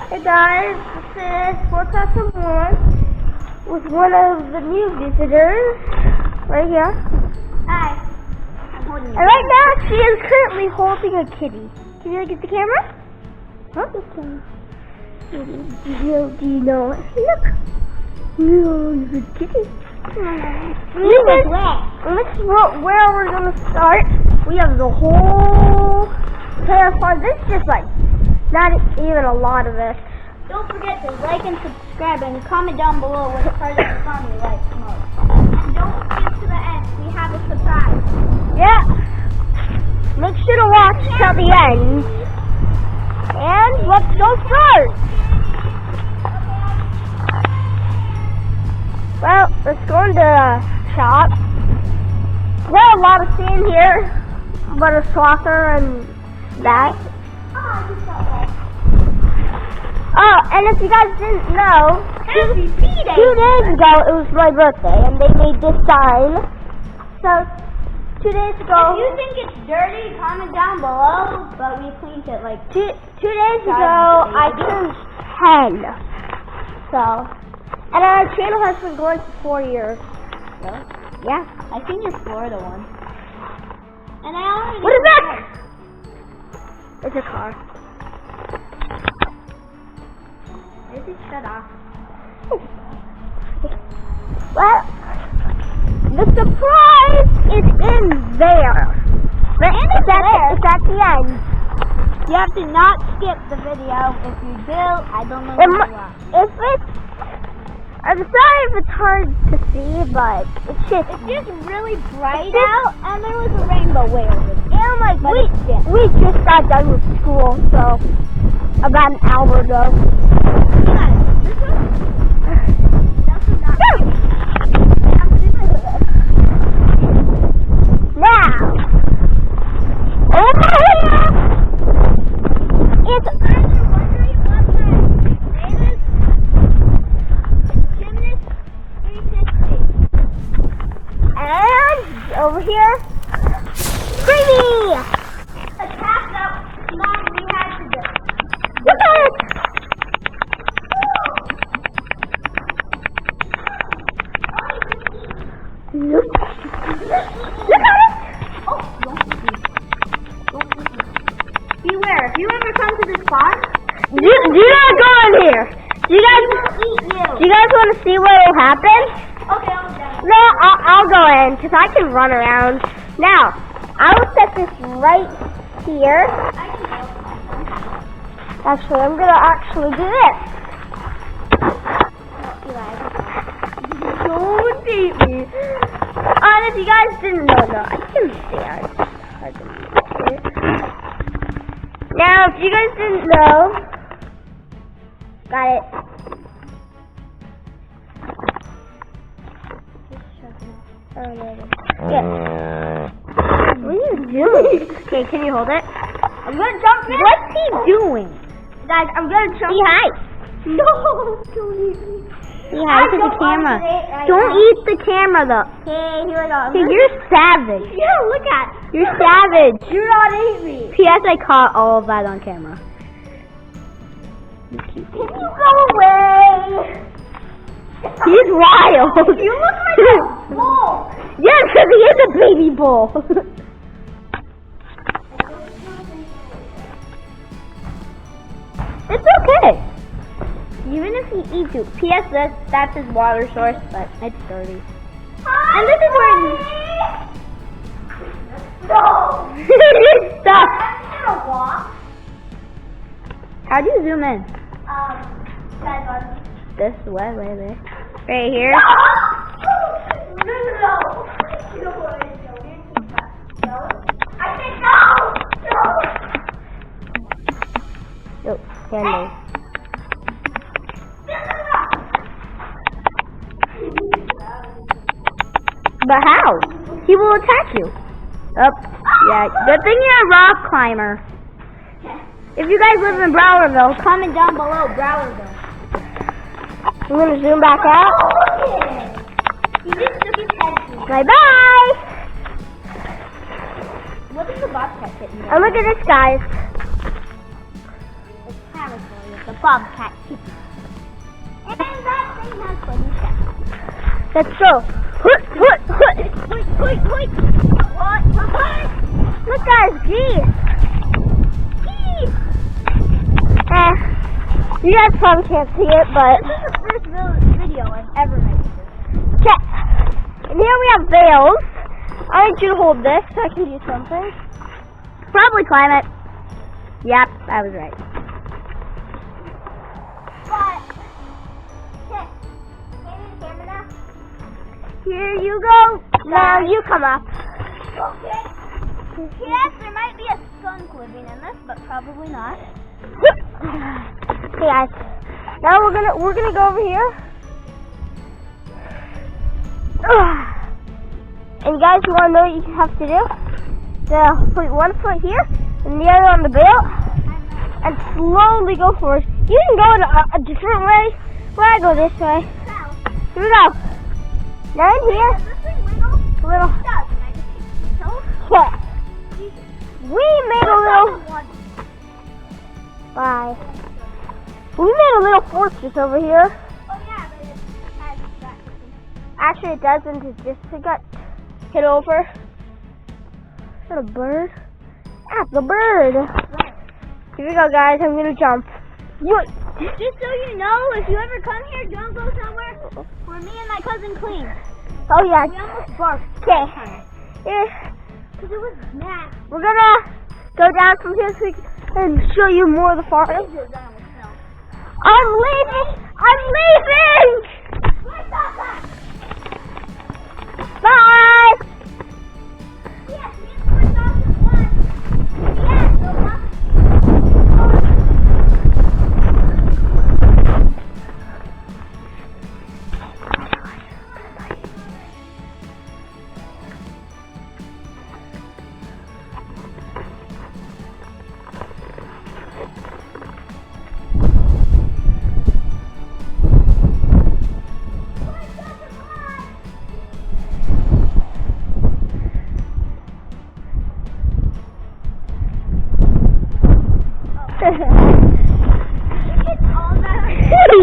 Hey guys, this is Sports Awesome 1 with one of the new visitors right here. Hi. I'm holding And right now she is currently holding a kitty. Can you look at the camera? Hold the camera. Do you know it? Look. No, you're a kitty. This is where we're going to start. We have the whole terraform. This is just like not even a lot of this. Don't forget to like and subscribe and comment down below what part of the song you like most. And don't skip to the end. We have a surprise. Yeah. Make sure to watch till the end. And let's go start. Well, let's go into the shop. There's a lot of sand here, but a swather and that. Oh, and if you guys didn't know, Happy 2 days ago it was my birthday, and they made this sign. So 2 days ago. If you think it's dirty, comment down below. But we cleaned it like 2 days ago I turned 10. So, and our channel has been going for 4 years. Really? Yeah. I think you're Florida one. And I already. What is that? It's a car. This is shut off. Well, the surprise is in there. It's at the end. You have to not skip the video. If you do, I don't know what you are. If it's, I'm sorry if it's hard to see, but it's just really bright out, and there was a rainbow way over there. And like But we just got done with school, so about an hour ago. Now, over here is and over here, Creamy! A task that Mom we had to do. Look at it! Look at it! Oh, don't beware, if you ever come to this pond, Do not go in here. Do you guys want to see what will happen? Okay, I'm done. No, I'll go in because I can run around. Now, I will set this right here. I can go. Actually, I'm gonna actually do this. Don't beat me. And if you guys didn't know, no, I can stand. I can see it. Now, if you guys didn't know, got it. Yeah. What are you doing? Okay, can you hold it? I'm gonna jump in. What's he doing? Guys, I'm gonna jump. Say hi. No, don't eat me. Say hi to the camera. Don't eat the camera though. Okay, here we go. Okay, you're savage. Yeah, look at. You're savage. Do not eat me. P.S. I caught all of that on camera. Can you go away? He's wild. You look like a bull. Yes, because he is a baby bull. It's okay. Even if he eats you. P.S. That's his water source, but it's dirty. And this is where No. it's stuck. I'm gonna walk. How do you zoom in? Guys, This way. Right here. No. You know what I'm doing? No. I said no. Oh, candle. But how? He will attack you. Oh, yeah. Good thing you're a rock climber. If you guys live in Browerville, Comment down below, Browerville. I'm gonna zoom back out. He just took his head to me. Bye bye. What is the bobcat kitten? And look at this, guys. It's territory of the bobcat chicken. And that thing has funny sounds. That's true. Hoot, hoot, hoot. Hoot, hoot, hoot. What? Look, guys, geese. Geese. You guys probably can't see it, but This is the first video I've ever made. check. And here we have veils. I want you to hold this so I can do something. Probably climb it. Yep, I was right. But, okay. Hand me the camera now. Here you go. Now you come up. Okay. Yes, there might be a skunk living in this, but probably not. Okay, guys. Now we're gonna go over here. And guys, you wanna know what you have to do? So put one foot here and the other on the belt, and slowly go forward. You can go in a different way. Well, I go this way. Here we go. Now in here, Does this thing wiggle? little. It does. And I just keep my toes. Yeah. We made a little. Bye. We made a little fortress over here. Oh yeah, but it has that. Actually, it doesn't. It just got hit over. Is that a bird? That's a bird. Right. Here we go, guys. I'm gonna jump. Just so you know, if you ever come here, don't go somewhere where me and my cousin clean. Oh yeah. We almost barked. Okay. Here, Because it was mad. we're gonna go down from here so we can show you more of the forest. I'm leaving. I'm leaving. Bye. Yes, me and my cousin won. Yes, so much.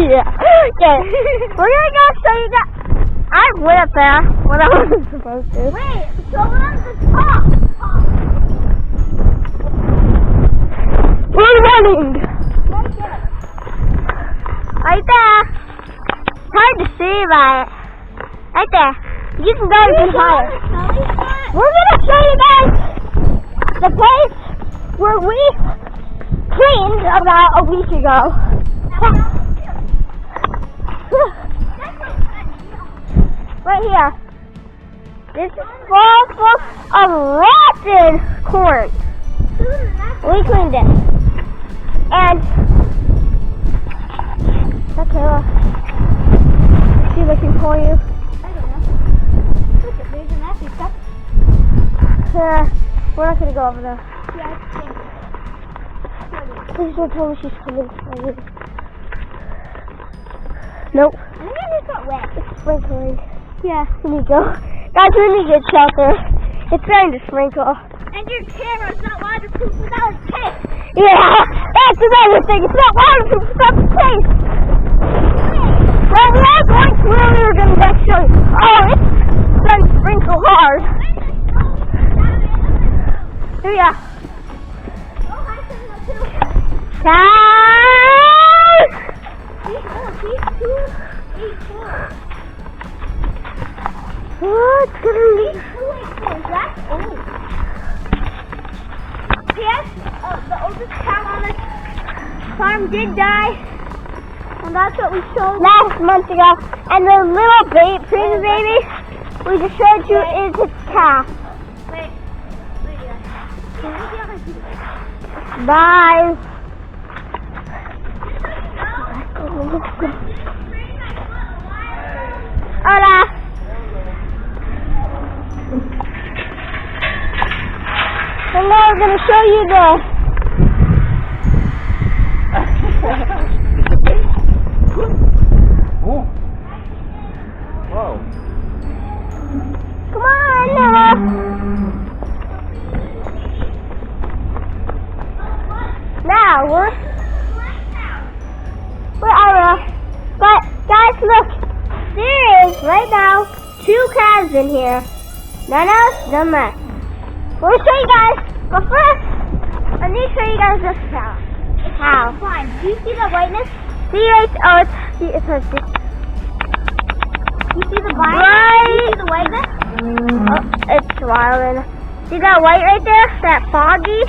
Yeah. Okay. We're gonna go show you guys. I went up there when I wasn't supposed to. Wait, so we're on the top. We're running. Right there. Right there. It's hard to see, but right there. You can go even higher. We're gonna show you guys the place where we cleaned about a week ago. Right here. This is full of rotten corn. We cleaned it. And okay, well, see if I can call you. I don't know. Look at there's an empty cup. We're not gonna go over there. Yeah, I think. Please don't tell me she's coming. Nope. I think I just got wet. It's sprinkling. Yeah, we need to go. Guys, we need to get shelter. It's starting to sprinkle. And your camera's not waterproof without a tape. Yeah, that's another thing. It's not waterproof. It's not the case. Well, we are going to where we were going to next show you. Oh, it's starting to sprinkle hard. Here we go. Oh, hi, Cinema 2. Guys! He's 284. What's gonna be? 284, that's old. Yes, the oldest cow on this farm did die. And that's what we showed Last month ago. And the little pregnant baby we just showed you is its calf. Wait, Bye. Hola. And now we're going to show you the... Oh. Whoa. Come on, Noah. Now we're... for Ira. But guys, look, there is right now 2 calves in here. None else, none less. We'll show you guys. But first, I need to show you guys this cow. How? Fine. Do you see the whiteness? See right? Oh, it's You see the vine? Right. You see the whiteness? Oh, it's swirling. See that white right there? That foggy?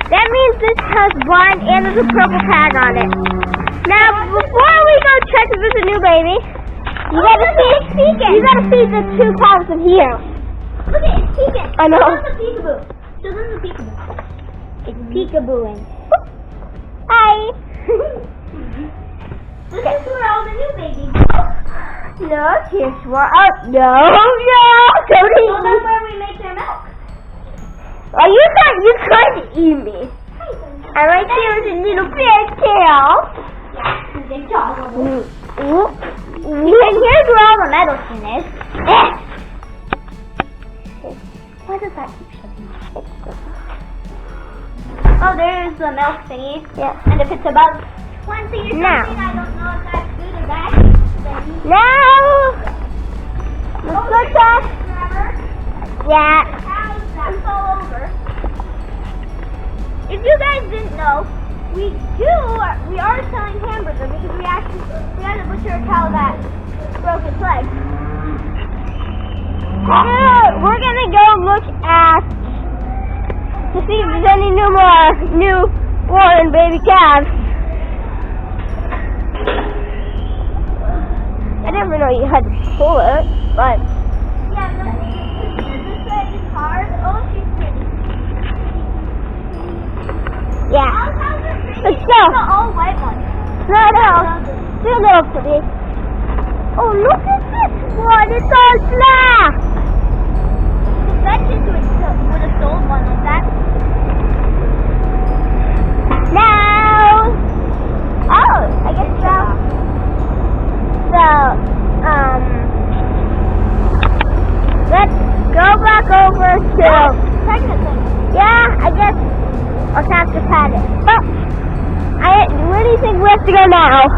That means this has blind and there's a purple tag on it. Now, before we go check if it's a new baby, you gotta feed the 2 calves in here. Look at it, it's peeking. I know. Show them the peekaboo. Show them the peekaboo. It's peekabooing. Hi. This is where all the new babies No, here's where. Oh, no. Don't eat So me. that's where we make their milk. Oh, you tried to eat me. And right there is a little bear tail. Yeah, they talk. And here's where all the medicine is. Why does that keep shutting off? Oh, there's the milk thingy. Yeah. And if it's about 20 or something, Now. I don't know if that's good or bad. Now, let's look at. Yeah. That's all over. If you guys didn't know, we are selling hamburger because we had to butcher a cow that broke its leg. We're gonna go look at to see if there's any newborn baby calves. I didn't know you had to pull it, but Yeah, this leg is hard. Oh, she's pretty. yeah. How's her pretty? Let's It's go. the all white one. No. Still a little pretty. Oh, look at this one. It's all black. The Duchess would have sold one like that. Now. Oh, I guess so. Let's go back over to. Technically. Yeah, I guess I'll have to pat it. But where do you think we have to go now?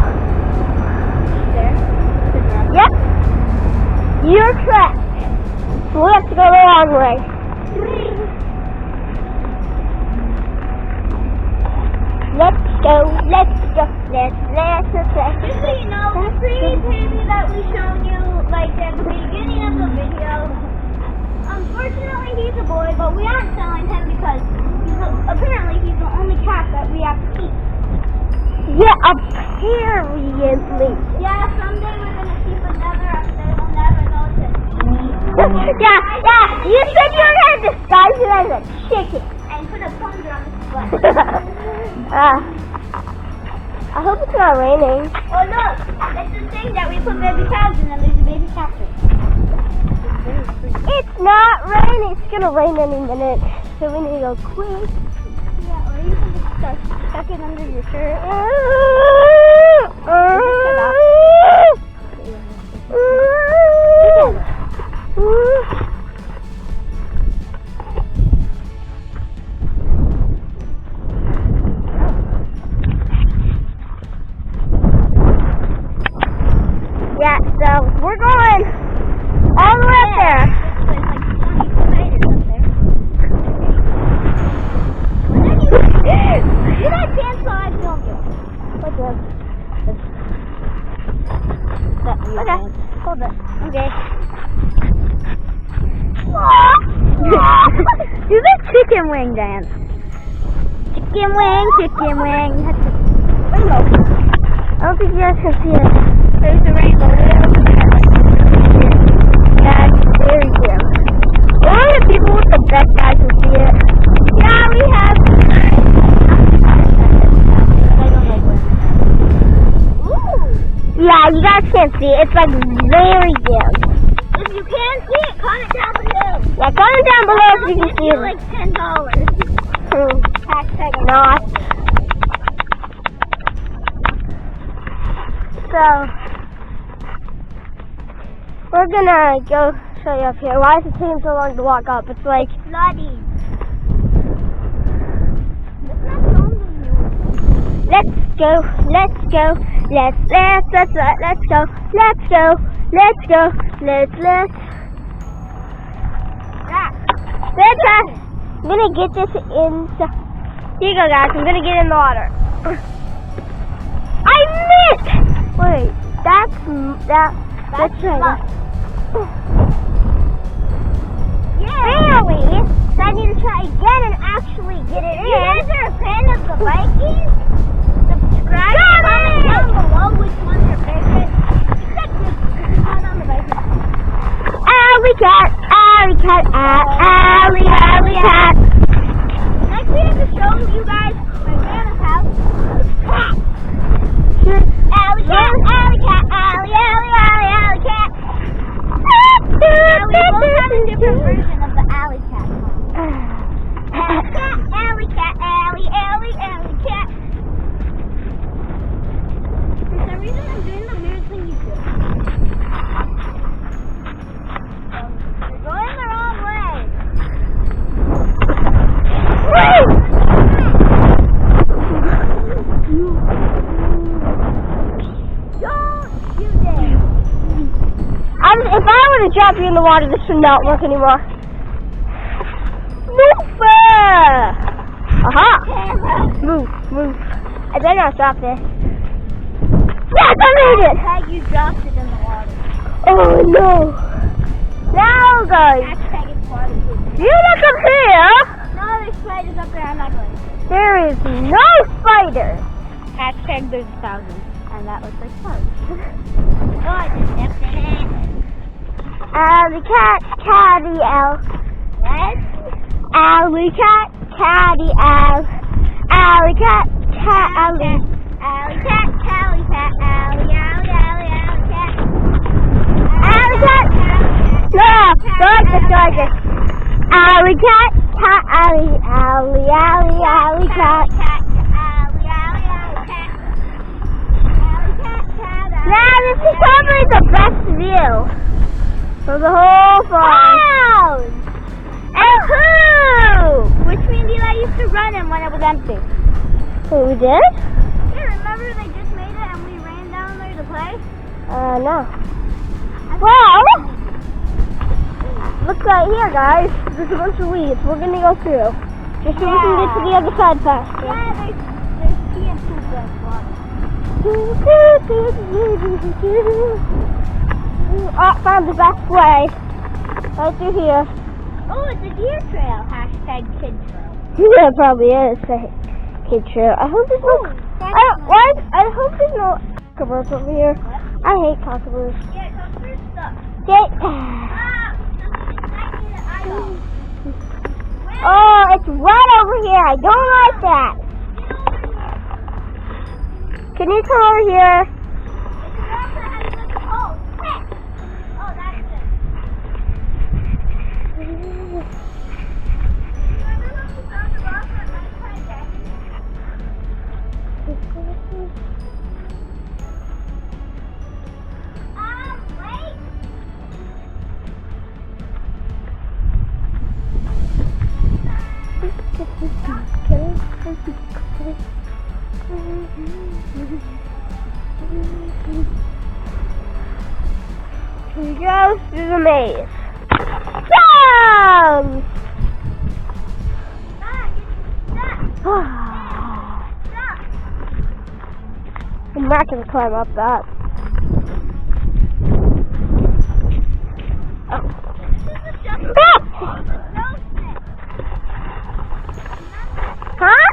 There. Yep. You're correct. So we have to go the long way. Let's go. Just so you know, the pretty baby that we showed you, like at the beginning of the video, unfortunately he's a boy, but we aren't selling him because apparently he's the only cat that we have to keep. Yeah, apparently. Yeah, someday we're gonna keep another, they will never notice. Yeah, you said you were going to disguise it as a chicken. And put a plunger on his butt. I hope it's not raining. Oh look, it's the thing that we put baby cows in and there's a baby cactus. It's not raining. It's going to rain any minute. So we need to go quick. Yeah, or you can just stuck it under your shirt. Yeah, so we're going all the way up there. There's like 20 spiders up there. See that chainsaw I filmed you? What's up? Okay, hold it. Okay. Do the chicken wing dance. Chicken wing, chicken wing. Rainbow. I don't think you guys can see it. There's the rainbow. That's very dim. Only the people with the best eyes will see it. Yeah, we have. I don't like women. Ooh. Yeah, you guys can't see it. It's like very dim. If you can see it, comment down below. Yeah, comment down below if you can I'll see give you it. like $10. Hashtag Not. So, we're gonna go show you up here. Why is it taking so long to walk up? It's like, flooding. That's not zombie. let's go, let's go, let's go, let's go, let's go, let's. Santa, I'm gonna get this in. Here you go, guys. I'm gonna get in the water. I missed. Wait, that's right. Really? So I need to try again and actually get it in. If you guys are a fan of the Vikings, subscribe and comment down below which one's your favorite. Except this, because it's not on the Vikings. Alley cat, alley cat, alley, alley cat. Next we have to show you guys my grandma's house. Cat. Alley cat, alley cat, alley, alley, alley, alley cat. Now we both have a different version of the alley cat. Alley cat, alley cat, alley, alley, alley cat. For some reason I'm doing the weird thing you do. You're going the wrong way. Don't you dare. If I were to drop you in the water, this would not work anymore. Move! Aha! Move. I better not drop this. Yes, I made it! Hashtag you dropped it in the water. Oh no! Now, guys, Hashtag it's water too. you look up here. No, there's spiders up there. I'm not going. There is no spider. Hashtag there's 1,000. And that looks like fun. Oh, I just stepped in it. Alley cat, catty owl. What? Alley cat, catty owl. Alley cat, alley. Alley cat, alley cat, alley, alley, alley, alley cat. Alley cat. No, Georgia. Alley cat, alley, alley, alley, alley cat. Alley, alley, alley cat. Alley cat, Now this is probably the best view for the whole farm. And who? Which means I used to run in when it was empty. Who we did? Yeah, remember they just made it and we ran down there to play? No. Well, look right here, guys. There's a bunch of weeds. We're gonna go through. Just so we can get to the other side faster. Yeah, there's pee and poop left water. Oh, found the best way. Right through here. Oh, it's a deer trail. Hashtag kid trail. Yeah, it probably is. Kid trail. I hope there's no. I hope there's no cockroaches over here. What? I hate cockroaches. Yeah, come through stuff. Oh, it's wet over here. I don't like that. Can you come over here? We go through the maze. Down! I'm not going to climb up that. Huh?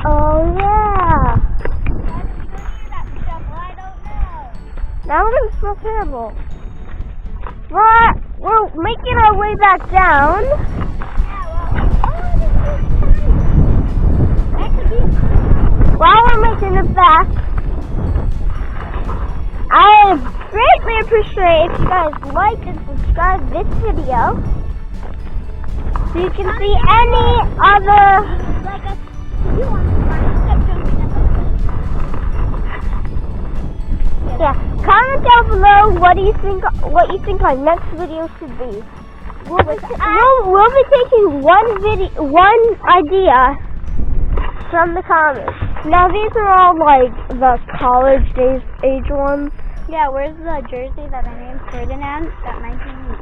Oh, yeah. Now we're going to smell terrible. We're making our way back down. While we're making it back, I greatly appreciate if you guys like and subscribe this video so you can see any other. Yeah, comment down below what you think our next video should be. We'll be taking one idea from the comments. Now these are all like the college days age ones. Yeah, where's the jersey that I named Ferdinand? That might be me.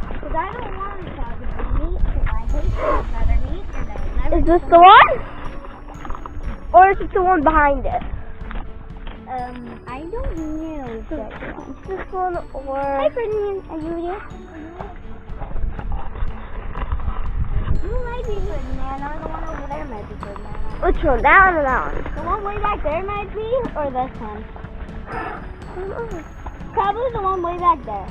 Because I don't want to have it neat, because I hate things that are neat, and I never... Is this the one? Or is it the one behind it? I don't know. Is this one or... Hi, Ferdinand. Are you here? You might be Ferdinand, or the one over there might be Ferdinand. Which one? That one or that one? The one way back there might be, or this one? Probably the one way back there.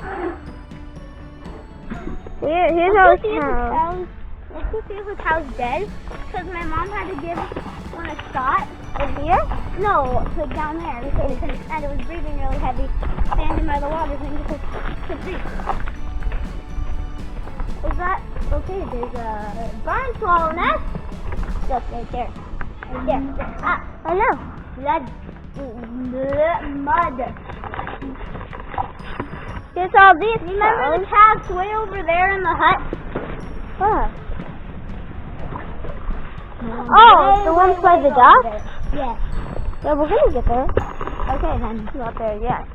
Here's all the cows. Let's go see if the cow's dead. Because my mom had to give one a shot. In here? No, like down there. Because and it was breathing really heavy. Standing by the water thing because it could breathe. Is that okay? There's a barn swallow nest. Just right there. Right there. Ah, I know. blood. Mud. Here's all these Remember the calves way over there in the hut? What? Oh, the ones by the duck? Yes. Yeah, we're gonna get there. Okay then. Not there yet.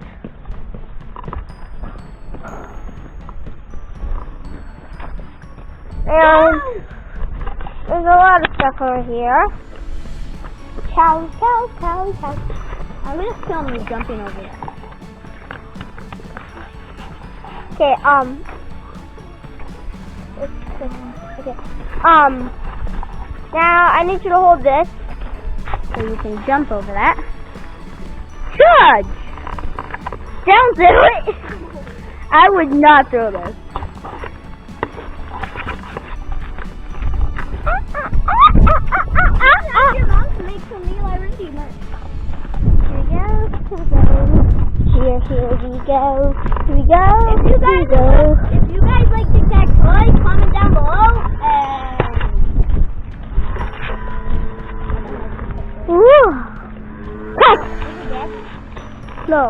And there's a lot of stuff over here. Cows, cows, cows, cows. I'm gonna film you jumping over there. Okay, okay. Now I need you to hold this So you can jump over that. Judge! Don't do it! I would not throw this. Your mom can make some Eli Rindy merch. Here we go. Here we go. If you guys like tic-tac-toe, comment down below and Woo! Cut! No.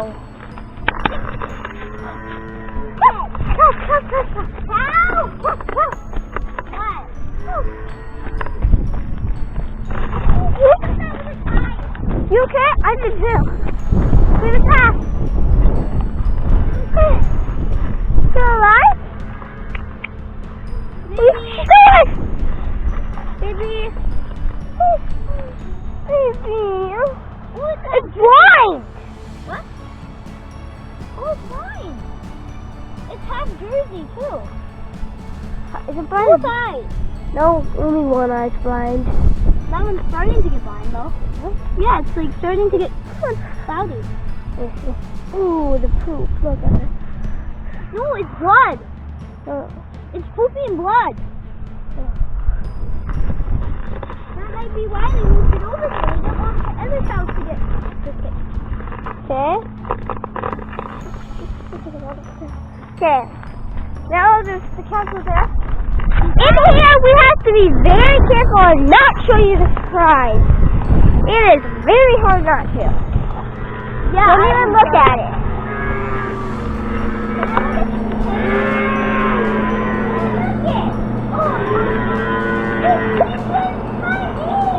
You okay? I did too. We're the pass. Still alive? Baby. Baby. It's blind. What? Oh, it's blind. It's half Jersey too. Is it blind? Both eyes. No, only one eye's blind. That one's starting to get blind though. Yeah, it's like starting to get cloudy. Ooh, the poop. Look at it. No, it's blood. Oh. It's pooping blood. That might be why they moved it over so they don't want the other cows to get sick. Okay. Okay. Now there's the castle there. In here, we have to be very careful and not show you the surprise. It is very hard not to. Yeah. Don't even look at it.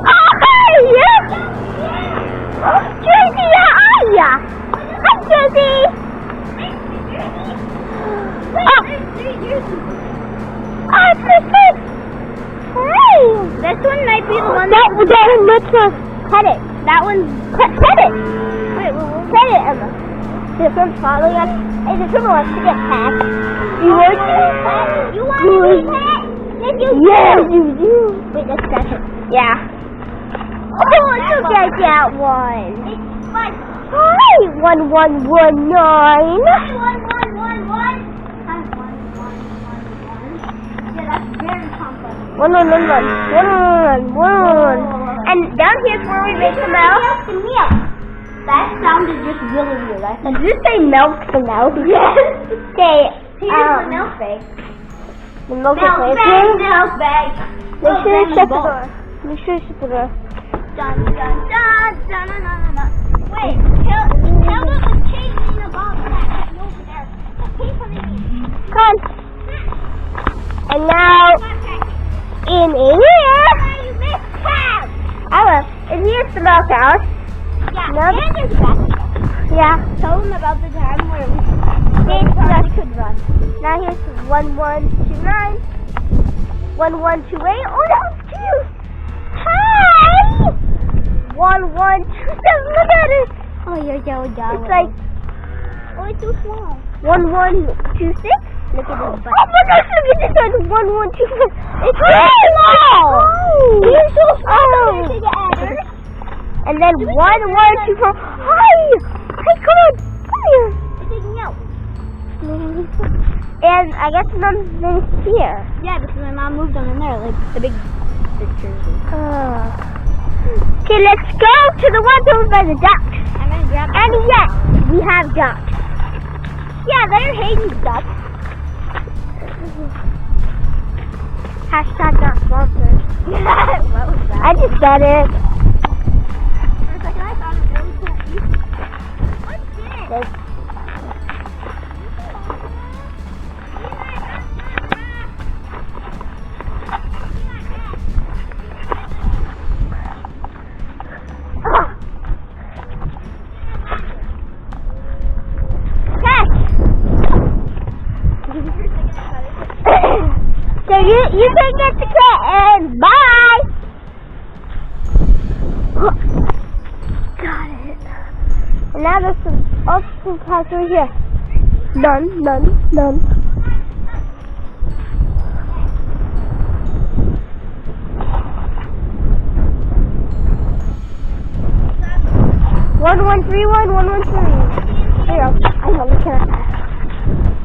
Oh, hi, yeah. Tracy, how are ya? Hi, Tracy. Oh, Christmas! Hey! This one might be the one that one looks like pet it. that one's Pet it! Wait, pet it, Emma. The friend's following us. Hey, the friend wants to get pet. You want to get pet? You want to be pet? Yes, you do. Yes, you do. Wait, let's scratch it. Yeah. Oh, look at that one. It's fun. Hi, 1119. 1111. Yeah, that's very complex. 1111. And down here's where we make the milk. That sounded just really weird. Did you say milk the milk? Yes. Okay. Here's the milk bag. The milk is Milk right bag, here. milk bag. Make sure you shut the door. Make sure you shut the door. Dun, dun, dun, dun, dun, dun, dun. Wait, tell them the cake in the box that's over there. Keep coming in. Come on. And now, in here. You missed. There's the milkhouse. Yeah, Nope. and there's back. Yeah. Tell them about the time where we could run. Now here's 1129. 1128. Oh, that was cute. Hi. 1127. Look at it. Oh, you're so dumb. It's like oh, it's too small. 1126. Look at this butt. Oh my gosh, look at this one. 1126. It's really small. Oh. You're so Oh, small. take it, Adder. And then 1124. Hi. Hey, come on. Come here. It's taking out. And I guess Mom's been here. Yeah, because my mom moved them in there, like the big pictures. Okay, let's go to the one owned by the ducks. I'm gonna grab. And yes, we have ducks. Yeah, they're Hayden's ducks. Hashtag not sponsored. What was that? I just said it. For a second, I thought it really can't eat. What's this? So you can get the kitten. Bye. Got it. And now there's some cats right here. None. 1131, 1130. Zero. I know we can't.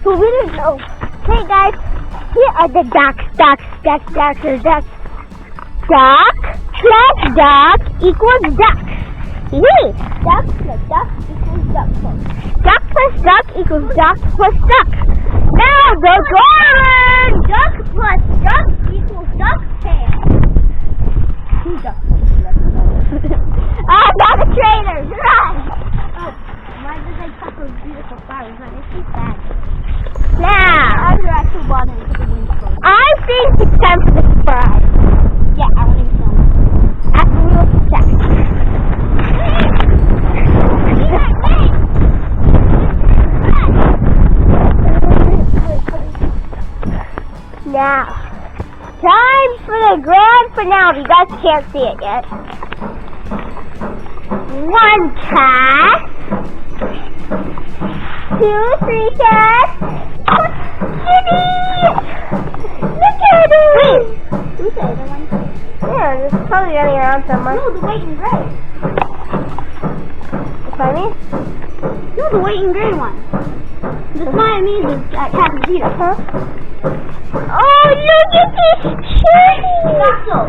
So we didn't know. Hey guys, here are the ducks. Duck plus duck equals duck. Yay! Duck plus duck equals duck. Duck plus duck equals duck plus duck. Now the golden! Duck plus duck equals duck tail. Two ducks. I'm not a traitor. Run! Oh, why did they cut those beautiful flowers? Let me see that. Now, They're actually watering to the windscreen. I think it's time for the surprise. Yeah, I want to film. After we will check. Now, time for the grand finale. You guys can't see it yet. One cat, 2, 3 cats, kitty! Look at it! Who's the other one? Yeah, it's probably running around somewhere. No, the white and gray. You find me? No, the white and gray one. The Siamese is at Cappuccino. Huh? Oh, look at this kitty! Axel.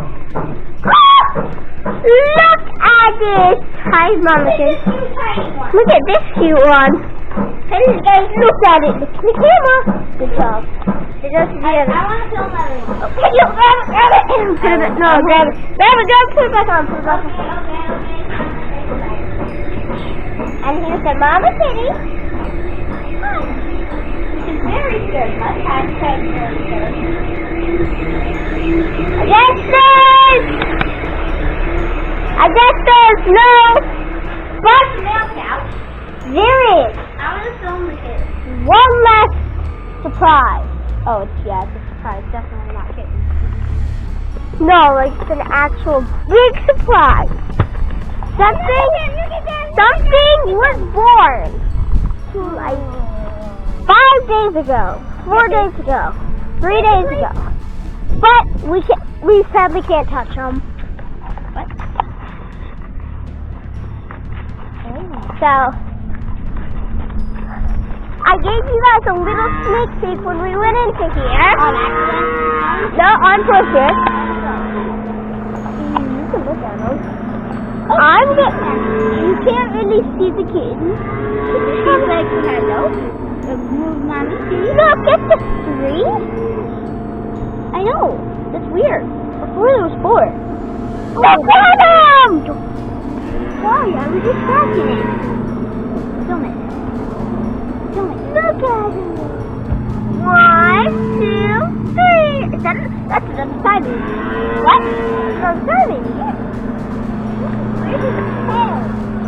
Look at this! Hi, Mama. Look at this cute one. Hey, guys, look at it. The camera. Good job. I want to film that one. Okay, you grab it. Put it. No, grab it. Put it back on. And here's the Mama Kitty. She's very good. My cat said very good. I guess there's no But milk out. There is I want to film the kid. one last surprise. Oh, it's a surprise. Definitely not kidding. No, like it's an actual big surprise. Something was born like 5 days ago, 4 days ago, 3 days ago. But we sadly can't touch them. What? So I gave you guys a little sneak peek when we went into here. On accident? No, on purpose. You can look at them. You can't really see the kitten. She's like, hello? Move, mommy, see? Look, it's a 3. I know. That's weird. Before there was 4. Look at him! Sorry, I was distracted. Film it. 1, 2, 3. That's timing. What? That's timing. Where's his tail?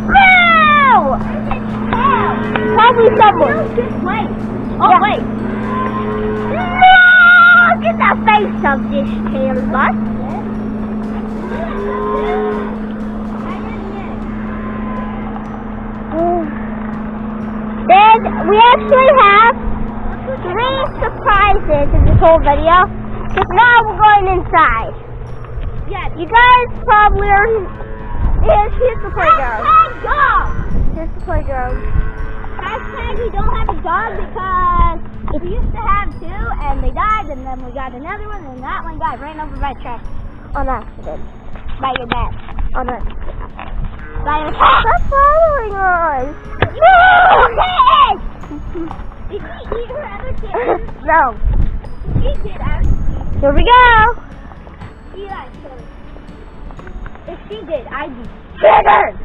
No! Where's his tail? Probably somewhere. No, just wait. Oh, Yeah. wait. No! Get the face of this tail, bud. Then we actually have 3 surprises in this whole video. Because now we're going inside. Yeah. You guys probably are. Here's the playground. Hashtag dog. Here's the playground. Hashtag we don't have a dog because we used to have 2 and they died, and then we got another one and that one got ran over by a truck. On accident. By your dad. On accident. By your cat. Stop following us. Did she eat her other kittens? No. She did. Here we go. Eli killed. If she did, I'd be Triggered.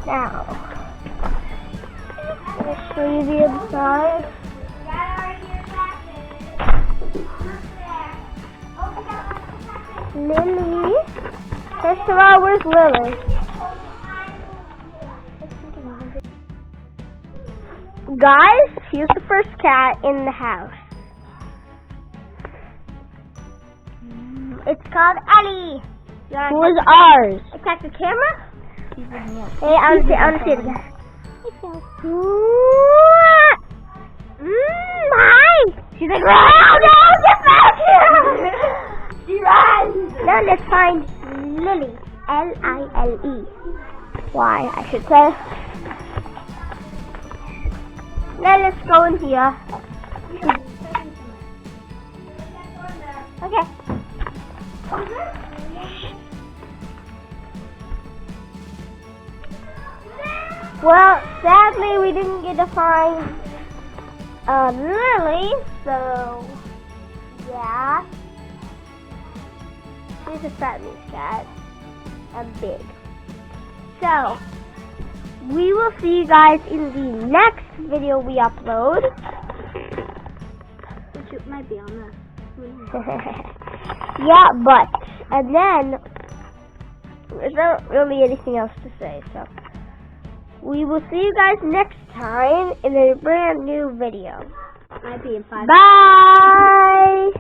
Now, I'll show you the inside. Lily. First of all, where's Lily? Guys, here's the first cat in the house. It's called Ellie. Who is ours? Attack the camera? Hey, I want to see it again. Hi! She's like, oh no, get back here! She runs! Now let's find Lily. Lile. Why, I should say. Now let's go in here. Okay. Well, sadly we didn't get to find Lily, so yeah. She's a fat loose cat. And big. So, we will see you guys in the next video we upload. Which might be on the... Yeah, but, and then, there's not really anything else to say, so. We will see you guys next time in a brand new video. Might be in 5. Bye!